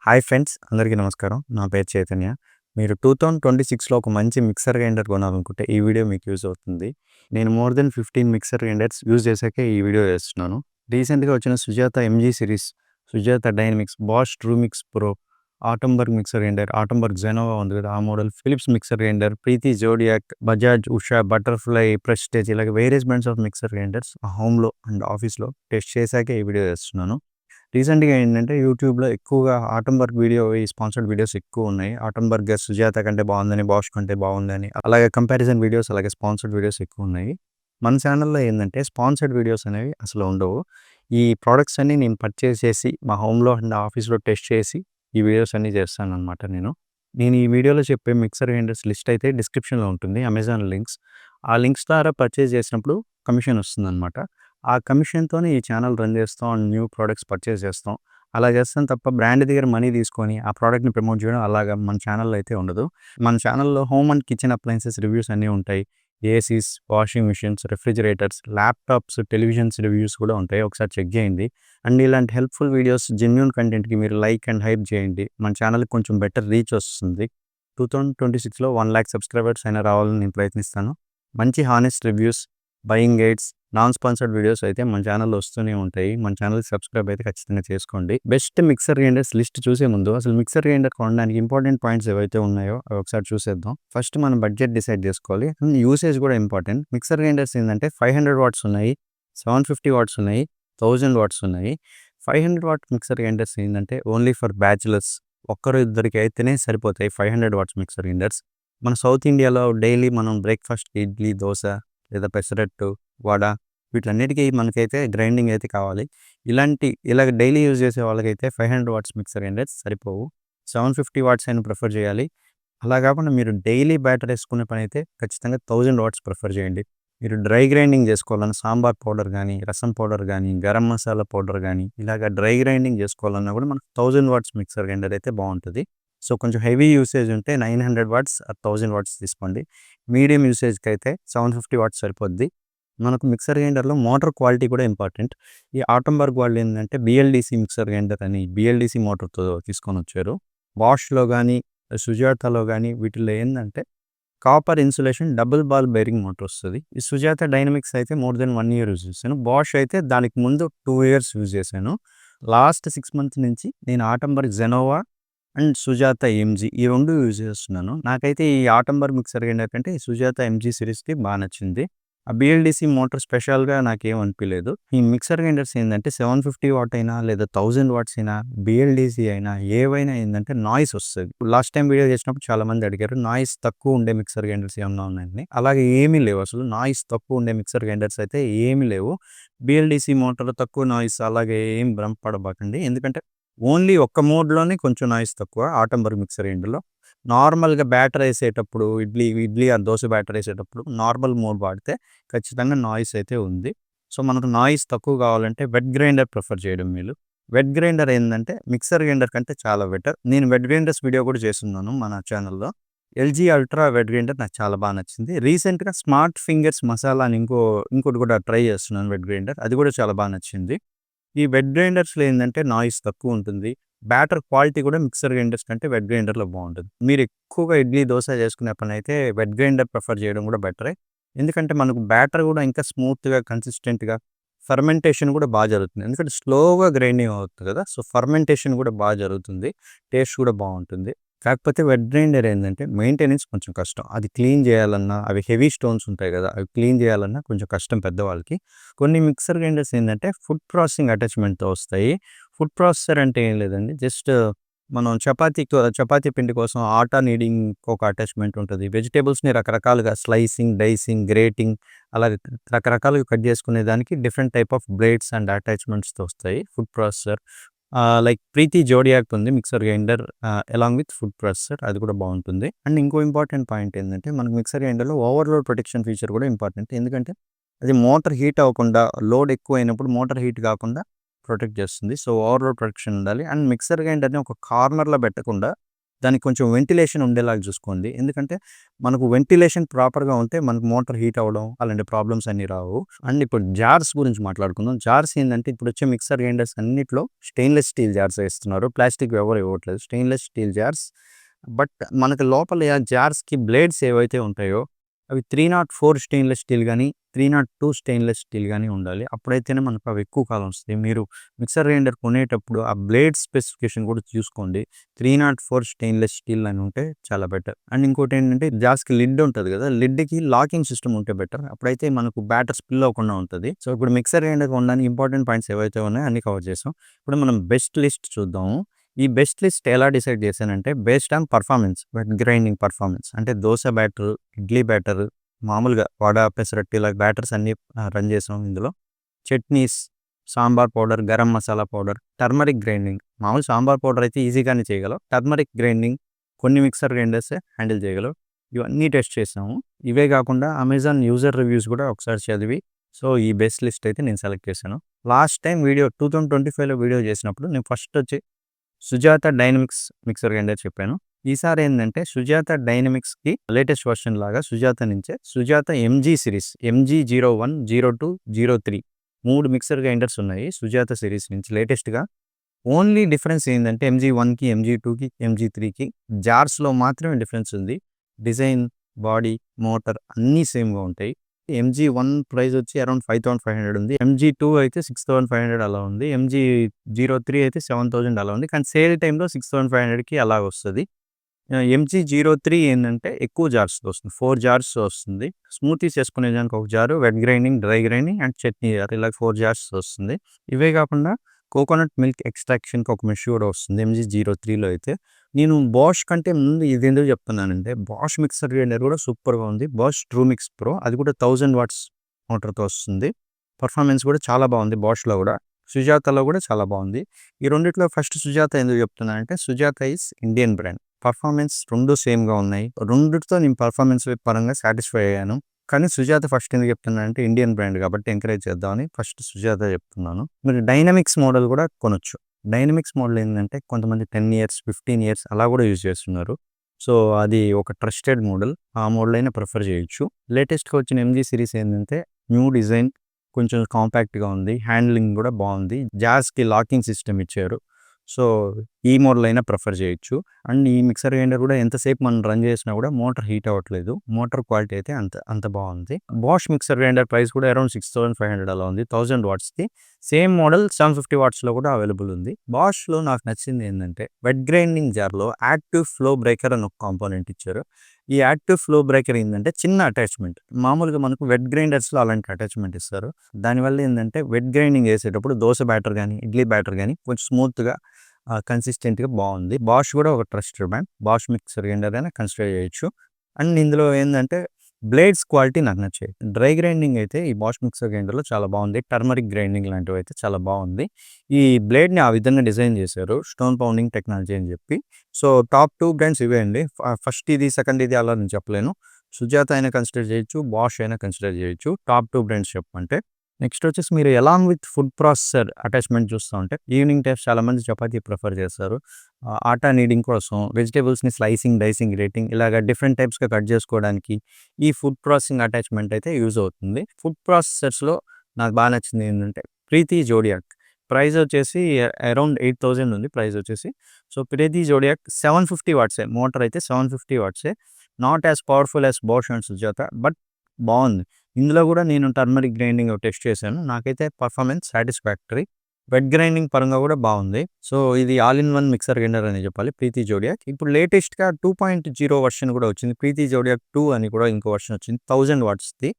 Hi friends, అందరికీ నమస్కారం. నా పేరు చైతన్య. మీరు 2026లో ఒక మంచి మిక్సర్ గ్రైండర్ కొనాలనుకుంటే ఈ వీడియో మీకు యూజ్ అవుతుంది. నేను more than 15 mixer grinders use చేశాకే ఈ వీడియో చేస్తున్నాను. రీసెంట్‌గా వచ్చిన Sujata MG series, Sujata Dynamix, Bosch TrueMixx Pro, Atomberg mixer grinder, Atomberg Zenova ఉంది కదా ఆ model, Philips mixer grinder, Preethi Zodiac, Bajaj Usha, Butterfly, Prestige ఇలాగ various brands of mixer grinders హోమ్‌లో అండ్ ఆఫీస్‌లో టెస్ట్ చేశాకే ఈ వీడియో చేస్తున్నాను. రీసెంట్‌గా ఏంటంటే యూట్యూబ్‌లో ఎక్కువగా ఆటంబర్గ్ ఈ స్పాన్సర్డ్ వీడియోస్ ఎక్కువున్నాయి. ఆటంబర్గ్ సుజాత కంటే బాగుందని, బాష్ కంటే బాగుందని అలాగే కంపారిజన్ వీడియోస్, అలాగే స్పాన్సర్డ్ వీడియోస్ ఎక్కువున్నాయి. మన ఛానెల్‌లో ఏందంటే స్పాన్సర్డ్ వీడియోస్ అనేవి అసలు ఉండవు. ఈ ప్రొడక్ట్స్ అన్నీ నేను పర్చేస్ చేసి మా హోమ్‌లో అండ్ ఆఫీస్‌లో టెస్ట్ చేసి ఈ వీడియోస్ అన్నీ చేస్తాననమాట నేను. నేను ఈ వీడియోలో చెప్పే మిక్సర్ గ్రైండర్స్ లిస్ట్ అయితే డిస్క్రిప్షన్‌లో ఉంటుంది. Amazon links. ఆ లింక్స్ ద్వారా పర్చేస్ చేసినప్పుడు కమిషన్ వస్తుందనమాట. ఆ కమిషన్‌తోనే ఈ ఛానెల్ రన్ చేస్తాం అండ్ న్యూ ప్రొడక్ట్స్ పర్చేస్ చేస్తాం. అలా చేస్తాం తప్ప బ్రాండ్ దగ్గర మనీ తీసుకొని ఆ ప్రొడక్ట్‌ని ప్రమోట్ చేయడం అలాగా మన ఛానెల్‌లో అయితే ఉండదు. మన ఛానెల్‌లో home and kitchen appliances reviews అన్నీ ఉంటాయి. ACs, washing machines, refrigerators, laptops, televisions reviews కూడా ఉంటాయి. ఒకసారి చెక్ చేయండి. అండ్ ఇలాంటి హెల్ప్‌ఫుల్ వీడియోస్, జెన్యూన్ కంటెంట్‌కి మీరు లైక్ అండ్ హైప్ చేయండి. మన ఛానెల్‌కి కొంచెం బెటర్ రీచ్ వస్తుంది. 2026లో 1,00,000 సబ్స్క్రైబర్స్ అయినా రావాలని నేను ప్రయత్నిస్తాను. మంచి honest reviews, buying guides, non sponsored videos అయితే మన ఛానెల్‌లో వస్తూనే ఉంటాయి. మన ఛానెల్‌కి సబ్స్క్రైబ్ అయితే ఖచ్చితంగా చేసుకోండి. బెస్ట్ మిక్సర్ గ్రైండర్స్ లిస్ట్ చూసే ముందు అసలు మిక్సర్ గ్రైండర్ కొనడానికి ఇంపార్టెంట్ పాయింట్స్ ఏవైతే ఉన్నాయో అవి ఒకసారి చూసేద్దాం. ఫస్ట్ మనం బడ్జెట్ డిసైడ్ చేసుకోవాలి. యూసేజ్ కూడా ఇంపార్టెంట్. మిక్సర్ గ్రైండర్స్ ఏంటంటే 500 వాట్స్ ఉన్నాయి, 750 వాట్స్ ఉన్నాయి, 1000 వాట్స్ ఉన్నాయి. 500 వాట్ మిక్సర్ గ్రైండర్స్ ఏంటంటే ఓన్లీ ఫర్ బ్యాచిలర్స్, ఒక్కరు ఇద్దరికి అయితేనే సరిపోతాయి 500 వాట్స్ మిక్సర్ గ్రైండర్స్. మన సౌత్ ఇండియాలో డైలీ మనం బ్రేక్‌ఫాస్ట్‌కి ఇడ్లీ, దోస లేదా పెసరట్టు, వడ వీటిలన్నిటికీ మనకైతే గ్రైండింగ్ అయితే కావాలి. ఇలాగ డైలీ యూజ్ చేసే వాళ్ళకైతే 500 వాట్స్ మిక్సర్ గ్రైండర్స్ సరిపోవు. 750 వాట్స్ అయినా ప్రిఫర్ చేయాలి. అలా కాకుండా మీరు డైలీ బ్యాటర్ వేసుకునే పనైతే ఖచ్చితంగా 1000 వాట్స్ ప్రిఫర్ చేయండి. మీరు డ్రై గ్రైండింగ్ చేసుకోవాలన్నా సాంబార్ పౌడర్ గానీ, రసం పౌడర్ గానీ, గరం మసాలా పౌడర్ గానీ ఇలాగ డ్రై గ్రైండింగ్ చేసుకోవాలన్నా కూడా మనకు 1000 వాట్స్ మిక్సర్ గ్రైండర్ అయితే బాగుంటుంది. సో కొంచెం హెవీ యూసేజ్ ఉంటే 900 వాట్స్ ఆర్ 1000 వాట్స్ తీసుకోండి. మీడియం యూసేజ్‌కి అయితే 750 వాట్స్ సరిపోద్ది. మనకు మిక్సర్ గ్రైండర్‌లో మోటార్ క్వాలిటీ కూడా ఇంపార్టెంట్. ఈ ఆటంబర్గ్ వాళ్ళు ఏందంటే BLDC మిక్సర్ గ్రైండర్ అని BLDC మోటార్‌తో తీసుకొనొచ్చారు. బాష్‌లో గానీ, సుజాతాలో గానీ వీటిల్లో ఏందంటే copper insulation double ball bearing motor వస్తది. ఈ సుజాత డైనమిక్స్ అయితే మోర్ దెన్ 1 ఇయర్ యూజ్ చేశాను. బాష్ అయితే దానికి ముందు 2 ఇయర్స్ యూజ్ చేశాను. లాస్ట్ 6 మంత్స్ నుంచి నేను Atomberg Genova and Sujatha MG ఈ 2 యూజ్ చేస్తున్నాను. నాకైతే ఈ ఆటంబర్గ్ మిక్సర్ గ్రైండర్ కంటే ఈ సుజాత ఎంజీ సిరీస్‌కి నచ్చింది. ఆ BLDC మోటార్ స్పెషల్‌గా నాకేం అనిపియలేదు. ఈ మిక్సర్ గ్రైండర్స్ ఏందంటే 750 వాట్ అయినా లేదా 1000 వాట్స్ అయినా, BLDC అయినా ఏవైనా ఏందంటే నాయిస్ వస్తది. లాస్ట్ టైమ్ వీడియో చేసినప్పుడు చాలామంది అడిగారు నాయిస్ తక్కువ ఉండే మిక్సర్ గ్రైండర్స్ ఏమన్నా ఉన్నాయని. అలాగే ఏమీ లేవు అసలు. నాయిస్ తక్కువ ఉండే మిక్సర్ గ్రైండర్స్ అయితే ఏమీ లేవు. BLDC మోటార్ తక్కువ నాయిస్ అలాగే ఏం భ్రమపడబాకండి. ఎందుకంటే ఓన్లీ ఒక్క మోడ్‌లోనే కొంచెం నాయిస్ తక్కువ ఆటంబర్గ్ మిక్సర్ గ్రైండర్‌లో. నార్మల్‌గా బ్యాటర్ ఏసేటప్పుడు ఇడ్లీ ఆర్ దోస బ్యాటర్ ఏసేటప్పుడు నార్మల్ మోడ్ వాడితే ఖచ్చితంగా నాయిస్ అయితే ఉంది. సో, మనకు నాయిస్ తక్కువ కావాలంటే వెట్ గ్రైండర్ ప్రిఫర్ చేయడం మేలు. వెట్ గ్రైండర్ ఏందంటే మిక్సర్ గ్రైండర్ కంటే చాలా బెటర్. నేను వెట్ గ్రైండర్స్ వీడియో కూడా చేసున్నాను మన ఛానెల్‌లో. ఎల్‌జీ అల్ట్రా వెట్ గ్రైండర్ నాకు చాలా నచ్చింది. రీసెంట్‌గా స్మార్ట్ ఫింగర్స్ మసాలా అని ఇంకోటి కూడా ట్రై చేస్తున్నాను వెట్ గ్రైండర్. అది కూడా చాలా నచ్చింది. ఈ వెట్ గ్రైండర్స్‌లో ఏందంటే నాయిస్ తక్కువుంటుంది. బ్యాటర్ క్వాలిటీ కూడా మిక్సర్ గ్రైండర్స్ కంటే వెట్ గ్రైండర్‌లో బావుంటది. మీరు ఎక్కువగా ఇడ్లీ, దోస చేసుకునే పనైతే వెట్ గ్రైండర్ ప్రిఫర్ చేయడం కూడా బెటరే. ఎందుకంటే మనకు బ్యాటర్ కూడా ఇంకా స్మూత్‌గా, కన్సిస్టెంట్‌గా ఫెర్మెంటేషన్ కూడా జరుగుతుంది. ఎందుకంటే స్లోగా గ్రైండింగ్ అవుతుంది కదా! సో, ఫెర్మెంటేషన్ కూడా జరుగుతుంది. టేస్ట్ కూడా బావుంటుంది. కాకపోతే వెట్ గ్రైండర్ ఏందంటే మెయింటెనెన్స్ కొంచెం కష్టం. అది క్లీన్ చేయాలన్నా, అవి హెవీ స్టోన్స్ ఉంటాయి కదా! అవి క్లీన్ చేయాలన్నా కొంచెం కష్టం పెద్దవాళ్ళకి. కొన్ని మిక్సర్ గ్రైండర్స్ ఏందంటే ఫుడ్ ప్రాసెసింగ్ అటాచ్‌మెంట్‌తో వస్తాయి. ఫుడ్ ప్రాసెసర్ అంటే ఏం లేదండి. జస్ట్ మనం చపాతీ పిండి కోసం ఆటా నీడింగ్ ఒక అటాచ్‌మెంట్ ఉంటది. వెజిటబుల్స్‌ని రకరకాలుగా స్లైసింగ్, డైసింగ్, గ్రేటింగ్ అలాగే రకరకాలుగా కట్ చేసుకునే దానికి different type of blades and అటాచ్‌మెంట్స్‌తో వస్తాయి food processor. Like Preethi Zodiac ఉంది mixer grinder along with food processor అది కూడా బావుంటుంది. అండ్ ఇంకో ఇంపార్టెంట్ పాయింట్ ఏందంటే మనకు మిక్సర్ గ్రైండర్‌లో ఓవర్‌లోడ్ ప్రొటెక్షన్ ఫీచర్ కూడా ఇంపార్టెంట్. ఎందుకంటే అది మోటార్ హీట్ అవ్వకుండా లోడ్ ఎక్కువైనప్పుడు మోటార్ హీట్ కాకుండా ప్రొటెక్ట్ చేస్తుంది. సో, ఓవర్‌లోడ్ ప్రొటెక్షన్ ఉండాలి. అండ్ మిక్సర్ గ్రైండర్‌ని ఒక కార్నర్‌లో పెట్టకుండా దానికి కొంచెం వెంటిలేషన్ ఉండేలాగా చూసుకోండి. ఎందుకంటే మనకు వెంటిలేషన్ ప్రాపర్‌గా ఉంటే మనకు మోటార్ హీట్ అవ్వడం అలాంటి ప్రాబ్లమ్స్ అన్నీ రావు. అండ్ ఇప్పుడు జార్స్ గురించి మాట్లాడుకుందాం. జార్స్ ఏందంటే ఇప్పుడొచ్చే మిక్సర్ గ్రైండర్స్ అన్నిట్లో స్టెయిన్‌లెస్ స్టీల్ జార్సే ఇస్తున్నారు. ప్లాస్టిక్‌వి ఎవరు ఇవ్వట్లేదు. Stainless steel jars. బట్ మనకు లోపల ఆ జార్స్‌కి బ్లేడ్స్ ఏవైతే ఉంటాయో అవి 304 స్టెయిన్‌లెస్ స్టీల్ గానీ, 302 స్టెయిన్‌లెస్ స్టీల్ గానీ ఉండాలి. అప్పుడైతేనే మనకు అవి ఎక్కువ కాలం వస్తాయి. మీరు మిక్సర్ గ్రైండర్ కొనేటప్పుడు ఆ బ్లేడ్ స్పెసిఫికేషన్ కూడా చూసుకోండి. 304 స్టెయిన్‌లెస్ స్టీల్ అని ఉంటే చాలా బెటర్. అండ్ ఇంకోటేంటంటే జార్స్‌కి లిడ్ ఉంటది కదా! లిడ్‌కి లాకింగ్ సిస్టమ్ ఉంటే బెటర్. అప్పుడైతే మనకు బ్యాటర్ స్పిల్ అవ్వకుండా ఉంటది. సో, ఇప్పుడు మిక్సర్ గ్రైండర్ కొనడానికి ఇంపార్టెంట్ పాయింట్స్ ఏవైతే ఉన్నాయో అన్నీ కవర్ చేసాం. ఇప్పుడు మనం బెస్ట్ లిస్ట్ చూద్దాము. ఈ బెస్ట్ లిస్ట్ ఎలా డిసైడ్ చేశానంటే based on performance, wet grinding performance. అంటే దోస బ్యాటర్, ఇడ్లీ బ్యాటర్, మామూలుగా వడ, పెసరట్టు ఇలా బ్యాటర్స్ అన్నీ రన్ చేసాం ఇందులో. Chutneys, sambar powder, garam masala powder, turmeric grinding. మామూలు సాంబార్ పౌడర్ అయితే ఈజీగానే చేయగలం. టర్మరిక్ గ్రైండింగ్ కొన్ని మిక్సర్ గ్రైండర్సే హ్యాండిల్ చేయగలవు. ఇవన్నీ టెస్ట్ చేసాము. ఇవే కాకుండా అమెజాన్ యూజర్ రివ్యూస్ కూడా ఒకసారి చదివి సో, ఈ బెస్ట్ లిస్ట్ అయితే నేను సెలెక్ట్ చేశాను. లాస్ట్ టైం వీడియో 2025లో వీడియో చేసినప్పుడు నేను ఫస్ట్ వచ్చి సుజాత డైనమిక్స్ మిక్సర్ గ్రైండర్ చెప్పాను. ఈసారి ఏందంటే సుజాత డైనమిక్స్‌కి లేటెస్ట్ వర్షన్ లాగా సుజాత నుంచే Sujatha MG series MG01, 02, 03 3 mixer grinders ఉన్నాయి సుజాత సిరీస్ నుంచి లేటెస్ట్‌గా. ఓన్లీ డిఫరెన్స్ ఏందంటే MG1కి, MG2కి, MG3కి జార్స్‌లో మాత్రమే డిఫరెన్స్ ఉంది. డిజైన్, బాడీ, మోటార్ అన్నీ సేమ్‌గా ఉంటాయి. MG1 ప్రైస్ వచ్చి అరౌండ్ 5500 ఉంది. MG2 అయితే 6500 అలా ఉంది. MG03 అయితే 7000 అలా ఉంది. కానీ సేల్ టైమ్‌లో 6500కి అలాగొస్తది. MG03 ఏందంటే ఎక్కువ జార్స్‌తో వస్తుంది. 4 జార్స్ వస్తుంది. స్మూతీస్ చేసుకునే దానికి ఒక jar, wet grinding, dry grinding and chutney jar ఇలా 4 జార్స్ వస్తుంది. ఇవే కాకుండా కోకోనట్ మిల్క్ ఎక్స్ట్రాక్షన్‌కి ఒక మెష్ కూడా వస్తుంది MG03లో అయితే. నేను బాష్ కంటే ముందు ఇదెందుకు చెప్తున్నానంటే బాష్ మిక్సర్ గ్రైండర్ కూడా సూపర్‌గా ఉంది. బాష్ ట్రూమిక్స్ ప్రో అది కూడా 1000 వాట్స్ మోటార్‌తో వస్తుంది. పర్ఫార్మెన్స్ కూడా చాలా బాగుంది బాష్‌లో కూడా. సుజాతలో కూడా చాలా బాగుంది. ఈ రెండిట్లో ఫస్ట్ సుజాత ఎందుకు చెప్తున్నానంటే Sujatha is Indian brand. Performance 2 సేమ్‌గా ఉన్నాయి. రెండిటితో నేను పర్ఫార్మెన్స్ పరంగా సాటిస్ఫై అయ్యాను. కానీ సుజాత ఫస్ట్ ఎందుకు చెప్తున్నానంటే ఇండియన్ బ్రాండ్ కాబట్టి ఎంకరేజ్ చేద్దామని ఫస్ట్ సుజాత చెప్తున్నాను. మీరు డైనమిక్స్ మోడల్ కూడా కొనొచ్చు. డైనమిక్స్ మోడల్ ఏంటంటే కొంతమంది 10 ఇయర్స్, 15 ఇయర్స్ అలా కూడా యూజ్ చేస్తున్నారు. సో, అది ఒక ట్రస్టెడ్ మోడల్. ఆ మోడల్ అయినా ప్రిఫర్ చేయొచ్చు. లేటెస్ట్‌గా వచ్చిన ఎంజీ సిరీస్ ఏంటంటే న్యూ డిజైన్ కొంచెం కాంపాక్ట్‌గా ఉంది. హ్యాండ్లింగ్ కూడా బాగుంది. జార్స్‌కి లాకింగ్ సిస్టమ్ ఇచ్చారు. సో, ఈ మోడల్ అయినా ప్రిఫర్ చేయొచ్చు. అండ్ ఈ మిక్సర్ గ్రైండర్ కూడా ఎంతసేపు మనం రన్ చేసినా కూడా మోటార్ హీట్ అవ్వట్లేదు. మోటార్ క్వాలిటీ అయితే అంత బాగుంది. బాష్ మిక్సర్ గ్రైండర్ ప్రైస్ కూడా అరౌండ్ 6500 అలా ఉంది. 1000 వాట్స్‌ది. సేమ్ మోడల్ 750 వాట్స్‌లో కూడా అవైలబుల్ ఉంది. బాష్‌లో నాకు నచ్చింది ఏంటంటే వెట్ గ్రైండింగ్ జార్‌లో యాక్టివ్ ఫ్లో బ్రేకర్ అని ఒక కాంపోనెంట్ ఇచ్చారు. ఈ యాక్టివ్ ఫ్లో బ్రేకర్ ఏంటంటే చిన్న అటాచ్‌మెంట్. మామూలుగా మనకు వెట్ గ్రైండర్స్‌లో అలాంటి అటాచ్‌మెంట్ ఇస్తారు. దానివల్ల ఏంటంటే వెట్ గ్రైండింగ్ చేసేటప్పుడు దోస బ్యాటర్ గానీ, ఇడ్లీ బ్యాటర్ గానీ కొంచెం స్మూత్‌గా కన్సిస్టెంట్‌గా బాగుంది. బాష్ కూడా ఒక trusted brand. Bosch mixer grinder అయినా కన్సిడర్ చేయొచ్చు. అండ్ ఇందులో ఏందంటే బ్లేడ్స్ క్వాలిటీ నాకు నచ్చాయి. డ్రై గ్రైండింగ్ అయితే ఈ బాష్ మిక్సర్ గ్రైండర్‌లో చాలా బాగుంది. టర్మరిక్ గ్రైండింగ్ లాంటివైతే చాలా బాగుంది. ఈ బ్లేడ్‌ని ఆ విధంగా డిజైన్ చేశారు. స్టోన్ పౌండింగ్ టెక్నాలజీ అని చెప్పి. సో, టాప్ 2 బ్రాండ్స్ ఇవే అండి. ఫస్ట్ ఇది, సెకండ్ ఇది అలా నేను చెప్పలేను. సుజాత అయినా కన్సిడర్ చేయొచ్చు. బాష్ అయినా కన్సిడర్ చేయొచ్చు. టాప్ 2 బ్రాండ్స్ చెప్పమంటే. నెక్స్ట్ వచ్చేసి మీరు along with food processor attachment చూస్తా ఉంటే ఈవినింగ్ టైమ్స్ చాలామంది చపాతీ ప్రిఫర్ చేస్తారు. ఆటా నీడింగ్ కోసం వెజిటబుల్స్‌ని స్లైసింగ్, డైసింగ్, గ్రేటింగ్ ఇలాగ డిఫరెంట్ టైప్స్‌గా కట్ చేసుకోవడానికి ఈ ఫుడ్ ప్రాసెసింగ్ అటాచ్‌మెంట్ అయితే యూజ్ అవుతుంది. ఫుడ్ ప్రాసెసర్స్‌లో నాకు బాగా నచ్చింది ఏంటంటే ప్రీతి జోడియాక్. ప్రైస్ వచ్చేసి అరౌండ్ 8000 ఉంది ప్రైస్ వచ్చేసి. సో, ప్రీతి జోడియాక్ 750 వాట్సే. మోటార్ అయితే 750 వాట్సే. Not as powerful as Bosch and Sujata but బావుంది. ఇందులో కూడా నేను టర్మరిక్ గ్రైండింగ్ టెస్ట్ చేశాను. నాకైతే పర్ఫార్మెన్స్ సాటిస్ఫాక్టరీ. వెట్ గ్రైండింగ్ పరంగా కూడా బాగుంది. సో, ఇది all in one mixer grinder అని చెప్పాలి ప్రీతి జోడియాక్. ఇప్పుడు లేటెస్ట్‌గా 2.0 వర్షన్ కూడా వచ్చింది. ప్రీతి జోడియాక్ 2 అని కూడా ఇంకో వర్షన్ వచ్చింది. 1000 వాట్స్‌ది.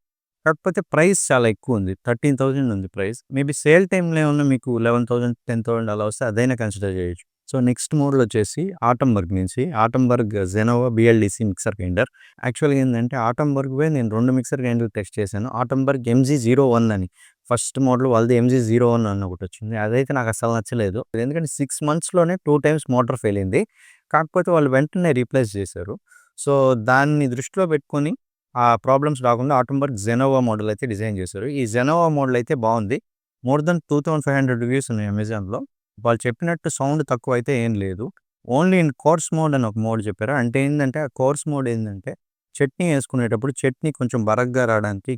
కాకపోతే ప్రైస్ చాలా ఎక్కువ ఉంది. 13,000 ఉంది ప్రైస్. మేబీ సేల్ టైమ్‌లో ఏమన్నా మీకు 11,000, 10,000 అలా వస్తే అదైనా కన్సిడర్ చేయొచ్చు. సో, నెక్స్ట్ మోడల్ వచ్చేసి ఆటంబర్గ్ నుంచి Atomberg Genova BLDC mixer grinder. యాక్చువల్‌గా ఏందంటే ఆటంబర్గ్‌వే నేను 2 మిక్సర్ గ్రైండర్లు టెస్ట్ చేశాను. ఆటంబర్గ్ MG01 అని ఫస్ట్ మోడల్ వాళ్ళది MG01 అని ఒకటొచ్చింది. అదైతే నాకు అస్సలు నచ్చలేదు. ఎందుకంటే 6 మంత్స్‌లోనే 2 టైమ్స్ మోటార్ ఫెయిల్ అయింది. కాకపోతే వాళ్ళు వెంటనే రీప్లేస్ చేశారు. సో, దాన్ని దృష్టిలో పెట్టుకొని ఆ ప్రాబ్లమ్స్ రాకుండా ఆటంబర్గ్ జెనోవా మోడల్ అయితే డిజైన్ చేశారు. ఈ జెనోవా మోడల్ అయితే బాగుంది. మోర్ దెన్ 2500 రివ్యూస్ ఉన్నాయి అమెజాన్‌లో. వాళ్ళు చెప్పినట్టు సౌండ్ తక్కువ అయితే ఏం లేదు. ఓన్లీ ఇన్ కోర్స్ మోడ్ అని ఒక మోడ్ చెప్పారు. అంటే ఏందంటే ఆ కోర్స్ మోడ్ ఏందంటే చట్నీ యేసుకునేటప్పుడు చట్నీ కొంచెం బరగ్గా రావడానికి,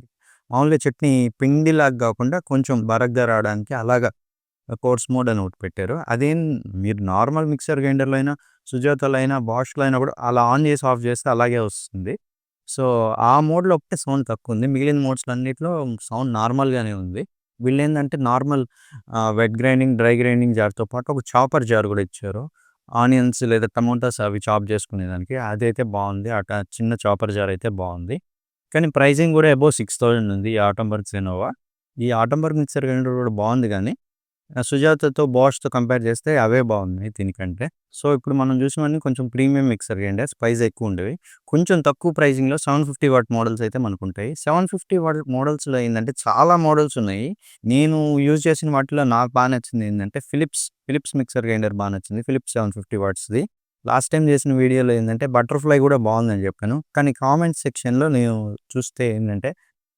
మామూలుగా చట్నీ పిండిలాగా గాకుండా కొంచెం బరగ్గా రావడానికి అలాగా కోర్స్ మోడ్ అని ఒకటి పెట్టారు. అదేం మీరు నార్మల్ మిక్సర్ గ్రైండర్‌లో అయినా, సుజాతలో అయినా, బాష్‌లో అయినా కూడా అలా ఆన్ చేసి, ఆఫ్ చేస్తే అలాగే వస్తుంది. సో, ఆ మోడ్‌లో ఒకటే సౌండ్ తక్కువుంది. మిగిలిన మోడ్స్‌లో అన్నిట్లో సౌండ్ నార్మల్‌గానే ఉంది. వీళ్ళేందంటే normal wet grinding, dry grinding జార్‌తో పాటు ఒక చాపర్ జార్ కూడా ఇచ్చారు. ఆనియన్స్ లేదా టమోటాస్ అవి చాప్ చేసుకునేదానికి. అదైతే బావుంది. చిన్న చాపర్ జార్ అయితే బావుంది. కానీ ప్రైజింగ్ కూడా అబోవ్ 6000 ఉంది ఈ ఆటంబర్గ్ సెనోవా. ఈ ఆటంబర్గ్ మిక్సర్ గ్రైండర్ కూడా బావుంది గానీ సుజాతతో, బాష్‌తో కంపేర్ చేస్తే అవే బాగున్నాయి దీనికంటే. సో, ఇప్పుడు మనం చూసినవన్నీ కొంచెం ప్రీమియం మిక్సర్ గ్రైండర్స్ ప్రైస్ ఎక్కువుండేవి. కొంచెం తక్కువ ప్రైజింగ్‌లో 750 వాట్ మోడల్స్ అయితే మనకుంటాయి. 750 వాట్ మోడల్స్‌లో ఏందంటే చాలా మోడల్స్ ఉన్నాయి. నేను యూజ్ చేసిన వాటిలో నాకు బాగా నచ్చింది ఏందంటే ఫిలిప్స్ మిక్సర్ గ్రైండర్ బాగా నచ్చింది. ఫిలిప్స్ 750 వాట్స్‌ది. లాస్ట్ టైమ్ చేసిన వీడియోలో ఏందంటే బటర్‌ఫ్లై కూడా బాగుందని చెప్పాను. కానీ కామెంట్ సెక్షన్‌లో నేను చూస్తే ఏందంటే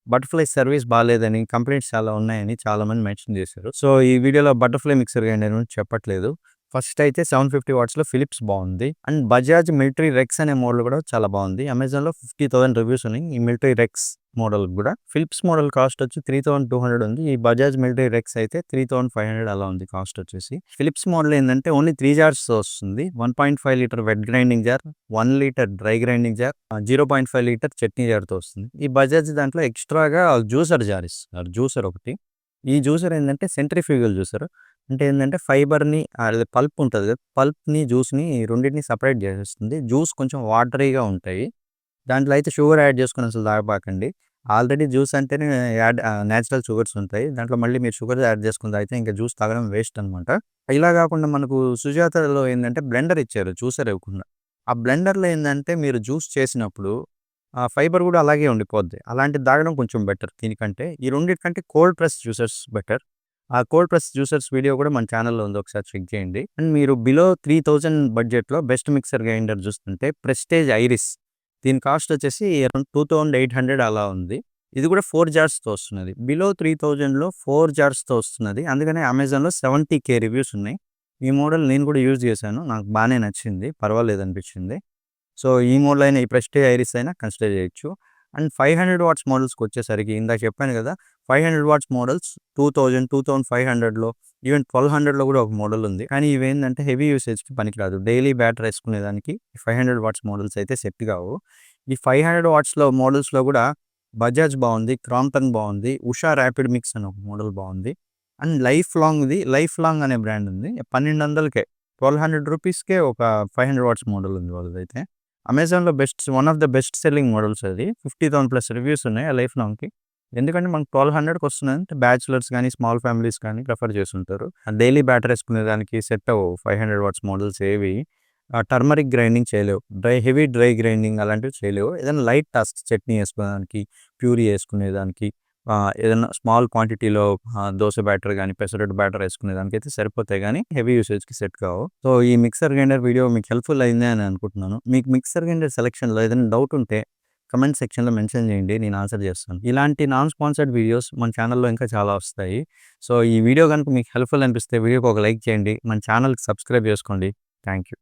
బటర్‌ఫ్లై సర్వీస్ బాలేదని, కంప్లెయింట్స్ చాలా ఉన్నాయని చాలామంది మెన్షన్ చేశారు. సో, ఈ వీడియోలో బటర్‌ఫ్లై మిక్సర్ గ్రైండర్ గురించి చెప్పట్లేదు. ఫస్ట్ అయితే 750 వాట్స్‌లో ఫిలిప్స్ బావుంది. అండ్ బజాజ్ మిలిటరీ రెక్స్ అనే మోడల్ కూడా చాలా బావుంది. అమెజాన్‌లో 50,000 రివ్యూస్ ఉన్నాయి. ఈ మిలిటరీ రెక్స్ మోడల్ కూడా. ఫిలిప్స్ మోడల్ కాస్ట్ వచ్చి 3200 ఉంది. ఈ బజాజ్ మిలిటరీ రెక్స్ అయితే 3500 అలా ఉంది కాస్ట్ వచ్చేసి. ఫిలిప్స్ మోడల్ ఏందంటే ఓన్లీ 3 జార్స్‌తో వస్తుంది. 1.5 litre wet grinding jar, 1 litre dry grinding jar, 0.5 litre chutney జార్‌తో వస్తుంది. ఈ బజాజ్ దాంట్లో ఎక్స్‌ట్రాగా జ్యూసర్ జార్ ఇస్తున్నారు. జ్యూసర్ ఒకటి. ఈ జ్యూసర్ ఏందంటే సెంట్రిఫ్యూగల్ జ్యూసర్. అంటే ఏందంటే ఫైబర్‌ని అది పల్ప్ ఉంటది కదా! పల్ప్‌ని, జ్యూస్‌ని రెండిటిని సెపరేట్ చేసేస్తుంది. జ్యూస్ కొంచెం వాటరీగా ఉంటాయి. దాంట్లో అయితే షుగర్ యాడ్ చేసుకొని అసలు తాగబాకండి. ఆల్రెడీ జ్యూస్ అంటేనే నేచురల్ షుగర్స్ ఉంటాయి. దాంట్లో మళ్ళీ మీరు షుగర్ యాడ్ చేసుకొని తాగితే ఇంకా జ్యూస్ తాగడం వేస్ట్ అనమాట. ఇలా కాకుండా మనకు సుజాతలో ఏందంటే బ్లెండర్ ఇచ్చారు జ్యూసర్ ఇవ్వకుండా. ఆ బ్లెండర్‌లో ఏందంటే మీరు జ్యూస్ చేసినప్పుడు ఆ ఫైబర్ కూడా అలాగే ఉండిపోద్ది. అలాంటిది తాగడం కొంచెం బెటర్ దీనికంటే. ఈ రెండిటికంటే కోల్డ్ ప్రెస్ జ్యూసర్స్ బెటర్. ఆ కోల్డ్ ప్రెస్ జ్యూసర్స్ వీడియో కూడా మన ఛానెల్‌లో ఉంది. ఒకసారి చెక్ చేయండి. అండ్ మీరు బిలో 3000 బడ్జెట్‌లో బెస్ట్ మిక్సర్ గ్రైండర్ చూస్తుంటే ప్రెస్టేజ్ ఐరిస్. దీని కాస్ట్ వచ్చేసి అరౌండ్ 2800 అలా ఉంది. ఇది కూడా 4 జార్స్‌తో వస్తున్నది. బిలో 3000లో 4 జార్స్‌తో వస్తున్నది. అందుకనే అమెజాన్‌లో 70,000 రివ్యూస్ ఉన్నాయి. ఈ మోడల్ నేను కూడా యూజ్ చేశాను. నాకు బానే నచ్చింది. పర్వాలేదనిపించింది. సో, ఈ మోడల్ అయినా ఈ ప్రెస్టీజ్ ఐరిస్ అయినా కన్సిడర్ చేయొచ్చు. అండ్ 500 వాట్స్ మోడల్స్‌కొచ్చేసరికి ఇందాక చెప్పాను కదా! 500 వాట్స్ మోడల్స్ 2000, 2500లో ఈవెన్ 1200లో కూడా ఒక మోడల్ ఉంది. కానీ ఇవేందంటే హెవీ యూసేజ్‌కి పనికిరాదు. డైలీ బ్యాటరీ ఏసుకునేదానికి 500 వాట్స్ మోడల్స్ అయితే సెట్ కావు. ఈ 500 వాట్స్‌లో మోడల్స్‌లో కూడా బజాజ్ బావుంది. క్రాంప్టన్ బావుంది. ఉషా ర్యాపిడ్ మిక్స్ అని ఒక మోడల్ బావుంది. అండ్ లైఫ్ లాంగ్ అనే బ్రాండ్ ఉంది. 1200కే 1200 రూపీస్‌కే ఒక 500 వాట్స్ మోడల్ ఉంది వాళ్ళదైతే. అమెజాన్‌లో one of the best selling models అది. 50,000 ప్లస్ రివ్యూస్ ఉన్నాయి ఆ లైఫ్ లాంగ్‌కి. ఎందుకంటే మనకు 1200కి వస్తుందంటే బ్యాచిలర్స్ గానీ, స్మాల్ ఫ్యామిలీస్ కానీ ప్రిఫర్ చేసుంటారు. డైలీ బ్యాటరీ ఏసుకునేదానికి సెట్ అవ్వవు 500 వాట్స్ మోడల్స్ ఏవి. టర్మరిక్ గ్రైండింగ్ చేయలేవు. హెవీ డ్రై గ్రైండింగ్ అలాంటివి చేయలేవు. ఏదైనా లైట్ టాస్క్ చట్నీ ఏసుకోవడానికి, ప్యూరీ ఏసుకునేదానికి, ఏదన్నా స్మాల్ క్వాంటిటీలో దోస బ్యాటర్ గానీ, పెసరట్టు బ్యాటర్ ఏసుకునేదానికైతే సరిపోతాయి గానీ, హెవీ యూసేజ్‌కి సెట్ కావు. సో, ఈ మిక్సర్ గ్రైండర్ వీడియో మీకు హెల్ప్‌ఫుల్ అయింది అని అనుకుంటున్నాను. మీకు మిక్సర్ గ్రైండర్ సెలక్షన్‌లో ఏదైనా డౌట్ ఉంటే కమెంట్ సెక్షన్‌లో మెన్షన్ చేయండి. నేను ఆన్సర్ చేస్తాను. ఇలాంటి నాన్ స్పాన్సర్డ్ వీడియోస్ మన ఛానెల్‌లో ఇంకా చాలా వస్తాయి. సో, ఈ వీడియో గనుక మీకు హెల్ప్‌ఫుల్ అనిపిస్తే వీడియోకి ఒక లైక్ చేయండి. మన ఛానెల్‌కి సబ్స్క్రైబ్ చేసుకోండి. Thank you.